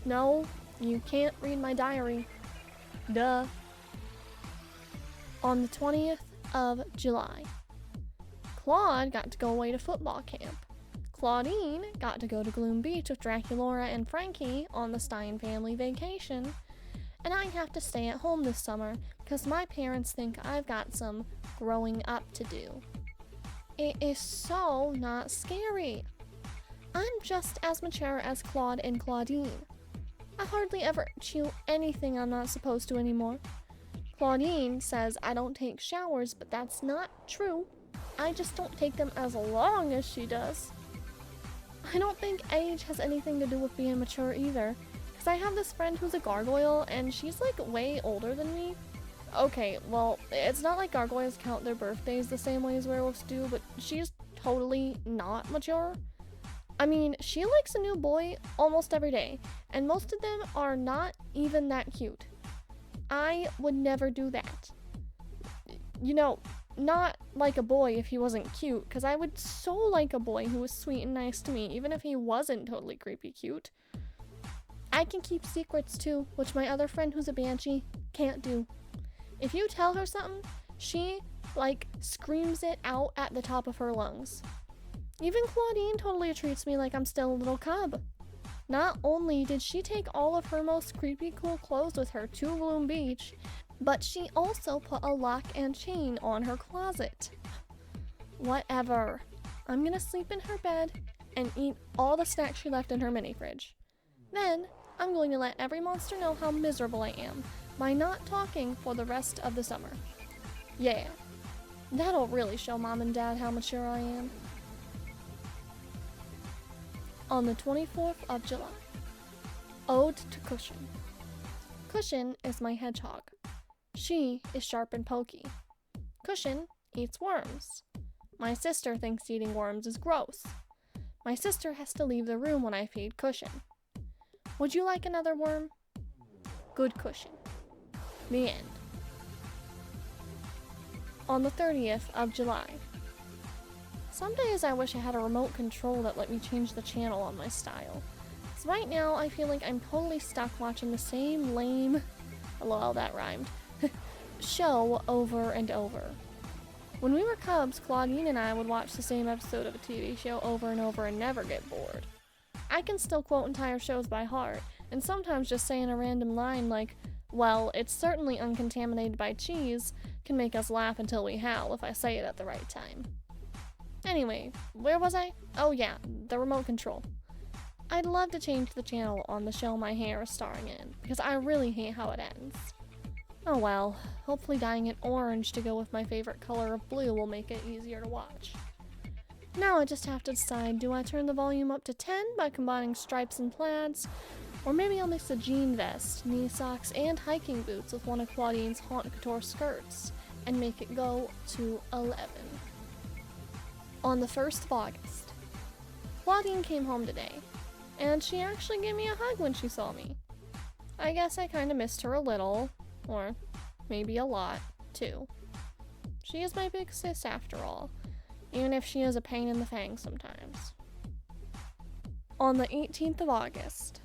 No, you can't read my diary. Duh. On the 20th of July, Claude got to go away to football camp. Claudine got to go to Gloom Beach with Draculaura and Frankie on the Stein family vacation. And I have to stay at home this summer because my parents think I've got some growing up to do. It is so not scary. I'm just as mature as Claude and Claudine. I hardly ever chew anything I'm not supposed to anymore. Claudine says I don't take showers, but that's not true. I just don't take them as long as she does. I don't think age has anything to do with being mature either, because I have this friend who's a gargoyle and she's like way older than me. Okay, well, it's not like gargoyles count their birthdays the same way as werewolves do, but she's totally not mature. I mean, she likes a new boy almost every day, and most of them are not even that cute. I would never do that. You know, not like a boy if he wasn't cute, because I would so like a boy who was sweet and nice to me, even if he wasn't totally creepy cute. I can keep secrets too, which my other friend who's a banshee can't do. If you tell her something, she, like, screams it out at the top of her lungs. Even Claudine totally treats me like I'm still a little cub. Not only did she take all of her most creepy cool clothes with her to Gloom Beach, but she also put a lock and chain on her closet. Whatever. I'm gonna sleep in her bed and eat all the snacks she left in her mini fridge. Then, I'm going to let every monster know how miserable I am by not talking for the rest of the summer. Yeah, that'll really show Mom and Dad how mature I am. On the 24th of July, Ode to Cushion. Cushion is my hedgehog. She is sharp and pokey. Cushion eats worms. My sister thinks eating worms is gross. My sister has to leave the room when I feed Cushion. Would you like another worm? Good Cushion. The end. On the 30th of July. Some days I wish I had a remote control that let me change the channel on my style. So right now I feel like I'm totally stuck watching the same lame, lol, that rhymed, show over and over. When we were cubs, Claudine and I would watch the same episode of a TV show over and over and never get bored. I can still quote entire shows by heart, and sometimes just saying a random line like, well, it's certainly uncontaminated by cheese, can make us laugh until we howl if I say it at the right time. Anyway, where was I? Oh yeah, the remote control. I'd love to change the channel on the show my hair is starring in, because I really hate how it ends. Oh well, hopefully dyeing it orange to go with my favorite color of blue will make it easier to watch. Now I just have to decide, do I turn the volume up to 10 by combining stripes and plaids, or maybe I'll mix a jean vest, knee socks, and hiking boots with one of Claudine's Haute Couture skirts, and make it go to 11. On the 1st of August, Claudine came home today, and she actually gave me a hug when she saw me. I guess I kinda missed her a little, or maybe a lot, too. She is my big sis after all, even if she is a pain in the fangs sometimes. On the 18th of August,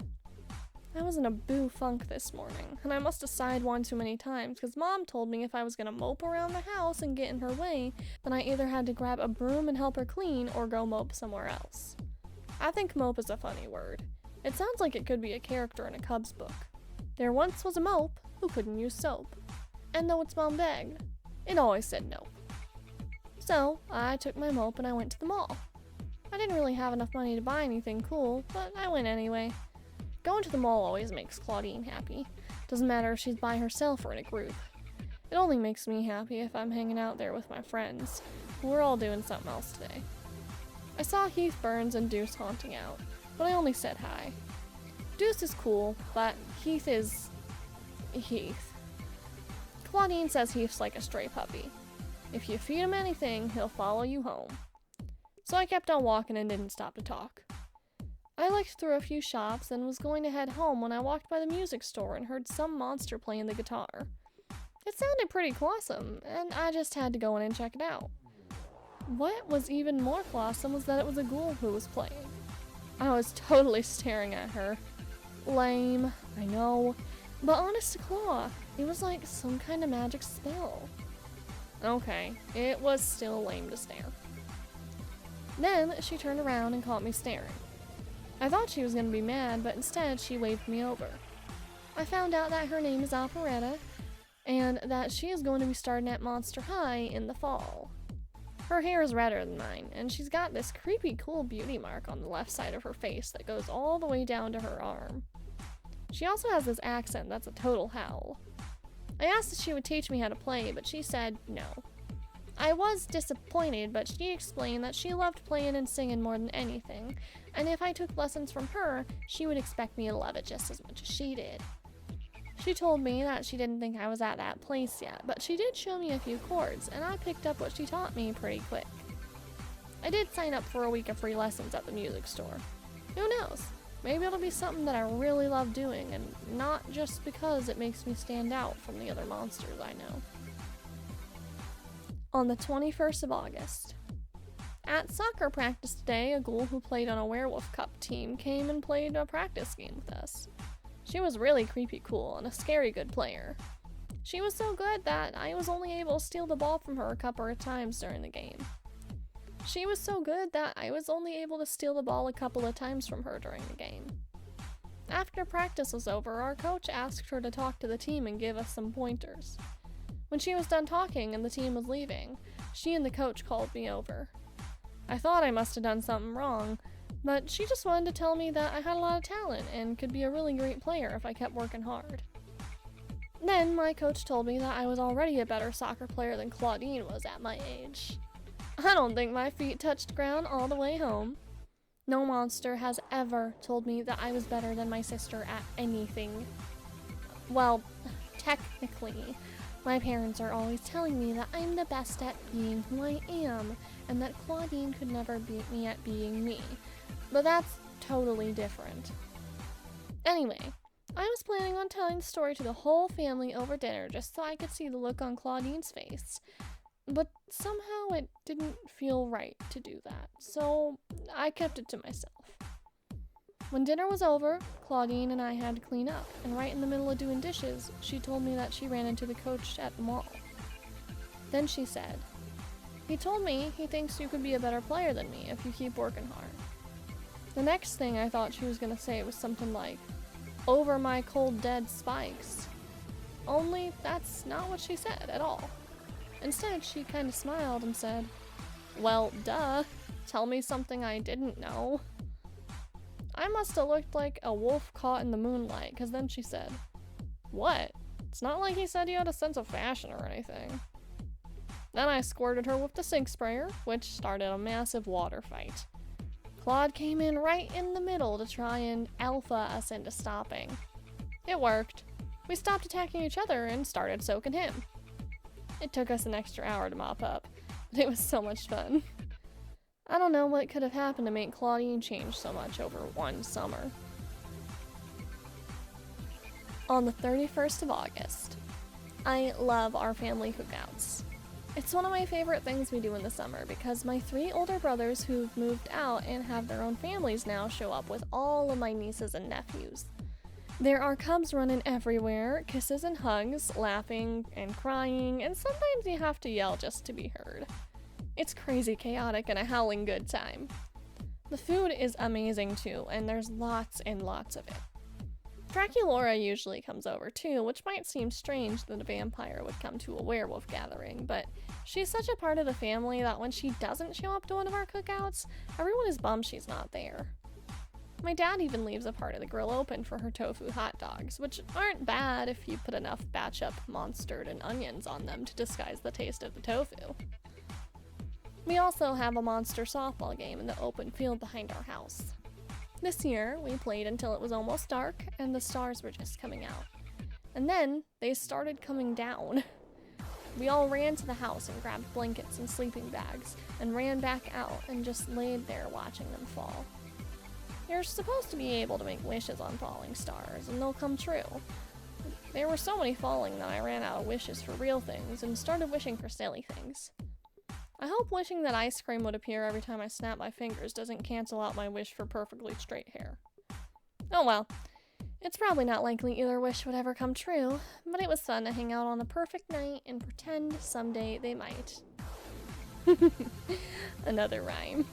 I was in a boo funk this morning, and I must have sighed one too many times because Mom told me if I was gonna mope around the house and get in her way, then I either had to grab a broom and help her clean or go mope somewhere else. I think mope is a funny word. It sounds like it could be a character in a Cubs book. There once was a mope who couldn't use soap, and though its mom begged, it always said no. So I took my mope and I went to the mall. I didn't really have enough money to buy anything cool, but I went anyway. Going to the mall always makes Claudine happy. Doesn't matter if she's by herself or in a group. It only makes me happy if I'm hanging out there with my friends. We're all doing something else today. I saw Heath Burns and Deuce haunting out, but I only said hi. Deuce is cool, but Heath is... Heath. Claudine says Heath's like a stray puppy. If you feed him anything, he'll follow you home. So I kept on walking and didn't stop to talk. I looked through a few shops and was going to head home when I walked by the music store and heard some monster playing the guitar. It sounded pretty awesome, and I just had to go in and check it out. What was even more awesome was that it was a ghoul who was playing. I was totally staring at her. Lame, I know. But honest to Claw, it was like some kind of magic spell. Okay, it was still lame to stare. Then she turned around and caught me staring. I thought she was going to be mad, but instead she waved me over. I found out that her name is Operetta, and that she is going to be starting at Monster High in the fall. Her hair is redder than mine, and she's got this creepy cool beauty mark on the left side of her face that goes all the way down to her arm. She also has this accent that's a total howl. I asked if she would teach me how to play, but she said no. I was disappointed, but she explained that she loved playing and singing more than anything, and if I took lessons from her, she would expect me to love it just as much as she did. She told me that she didn't think I was at that place yet, but she did show me a few chords, and I picked up what she taught me pretty quick. I did sign up for a week of free lessons at the music store. Who knows? Maybe it'll be something that I really love doing, and not just because it makes me stand out from the other monsters I know. On the 21st of August. At soccer practice today, a ghoul who played on a Werewolf Cup team came and played a practice game with us. She was really creepy cool and a scary good player. She was so good that I was only able to steal the ball from her a couple of times during the game. After practice was over, our coach asked her to talk to the team and give us some pointers. When she was done talking and the team was leaving, she and the coach called me over. I thought I must have done something wrong, but she just wanted to tell me that I had a lot of talent and could be a really great player if I kept working hard. Then my coach told me that I was already a better soccer player than Claudine was at my age. I don't think my feet touched ground all the way home. No monster has ever told me that I was better than my sister at anything. Well, technically, my parents are always telling me that I'm the best at being who I am, and that Claudine could never beat me at being me. But that's totally different. Anyway, I was planning on telling the story to the whole family over dinner just so I could see the look on Claudine's face. But somehow it didn't feel right to do that, so I kept it to myself. When dinner was over, Claudine and I had to clean up, and right in the middle of doing dishes, she told me that she ran into the coach at the mall. Then she said, "He told me he thinks you could be a better player than me if you keep working hard." The next thing I thought she was gonna say was something like, "Over my cold dead spikes." Only that's not what she said at all. Instead, she kind of smiled and said, "Well, duh. Tell me something I didn't know." I must have looked like a wolf caught in the moonlight, because then she said, "What? It's not like he said you had a sense of fashion or anything." Then I squirted her with the sink sprayer, which started a massive water fight. Claude came in right in the middle to try and alpha us into stopping. It worked. We stopped attacking each other and started soaking him. It took us an extra hour to mop up, but it was so much fun. I don't know what could have happened to make Claudine change so much over one summer. On the 31st of August. I love our family cookouts. It's one of my favorite things we do in the summer because my 3 older brothers who've moved out and have their own families now show up with all of my nieces and nephews. There are cubs running everywhere, kisses and hugs, laughing and crying, and sometimes you have to yell just to be heard. It's crazy chaotic and a howling good time. The food is amazing too, and there's lots and lots of it. Draculaura usually comes over too, which might seem strange that a vampire would come to a werewolf gathering, but she's such a part of the family that when she doesn't show up to one of our cookouts, everyone is bummed she's not there. My dad even leaves a part of the grill open for her tofu hot dogs, which aren't bad if you put enough batch-up monstered and onions on them to disguise the taste of the tofu. We also have a monster softball game in the open field behind our house. This year, we played until it was almost dark and the stars were just coming out. And then, they started coming down. We all ran to the house and grabbed blankets and sleeping bags, and ran back out and just laid there watching them fall. You're supposed to be able to make wishes on falling stars, and they'll come true. There were so many falling that I ran out of wishes for real things and started wishing for silly things. I hope wishing that ice cream would appear every time I snap my fingers doesn't cancel out my wish for perfectly straight hair. Oh well. It's probably not likely either wish would ever come true, but it was fun to hang out on a perfect night and pretend someday they might. Another rhyme.